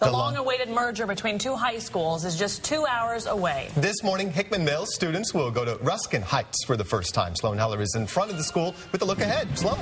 The long-awaited merger between two high schools is just 2 hours away. This morning, Hickman Mills students will go to Ruskin Heights for the first time. Sloan Heller is in front of the school with a look ahead. Sloan.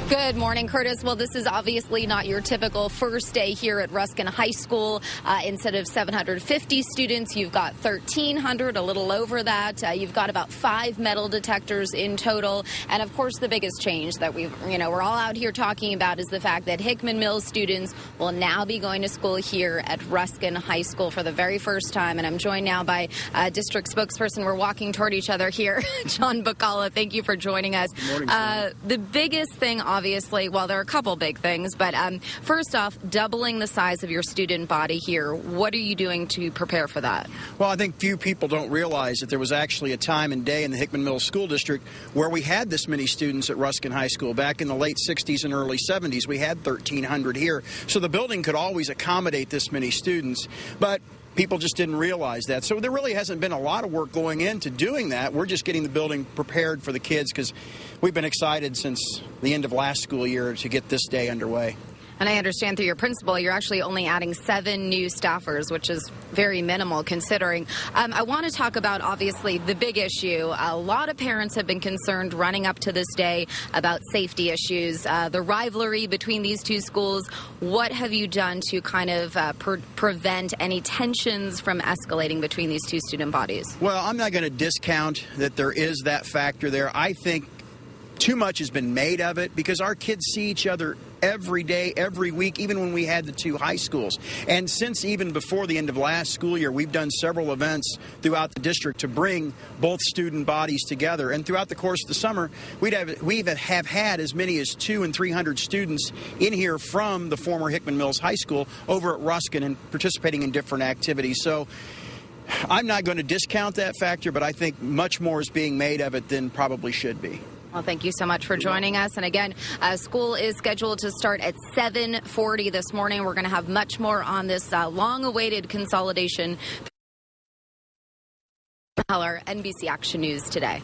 Good morning, Curtis. Well, this is obviously not your typical first day here at Ruskin High School. Instead of 750 students, you've got 1,300, a little over that. You've got about 5 metal detectors in total. And of course, the biggest change that we're all out here talking about is the fact that Hickman Mills students will now be going to school here at Ruskin High School for the very first time. And I'm joined now by district spokesperson. We're walking toward each other here, John Bacala. Thank you for joining us. Good morning, the biggest thing, obviously, well, there are a couple big things, but first off, doubling the size of your student body here. What are you doing to prepare for that? Well, I think few people don't realize that there was actually a time and day in the Hickman Mills School District where we had this many students at Ruskin High School. Back in the late 60s and early 70s, we had 1,300 here. So the building could always accommodate this many students, but people just didn't realize that. So there really hasn't been a lot of work going into doing that. We're just getting the building prepared for the kids because we've been excited since the end of last school year to get this day underway. And I understand through your principal, you're actually only adding 7 new staffers, which is very minimal considering. I want to talk about, obviously, the big issue. A lot of parents have been concerned running up to this day about safety issues, the rivalry between these two schools. What have you done to kind of prevent any tensions from escalating between these two student bodies? Well, I'm not going to discount that there is that factor there. I think too much has been made of it because our kids see each other every day, every week, even when we had the two high schools. And since even before the end of last school year, we've done several events throughout the district to bring both student bodies together. And throughout the course of the summer, we have had as many as 200 and 300 students in here from the former Hickman Mills High School over at Ruskin and participating in different activities. So I'm not going to discount that factor, but I think much more is being made of it than probably should be. Well, thank you so much for joining us. And again, school is scheduled to start at 7:40 this morning. We're going to have much more on this long-awaited consolidation. NBC Action News today.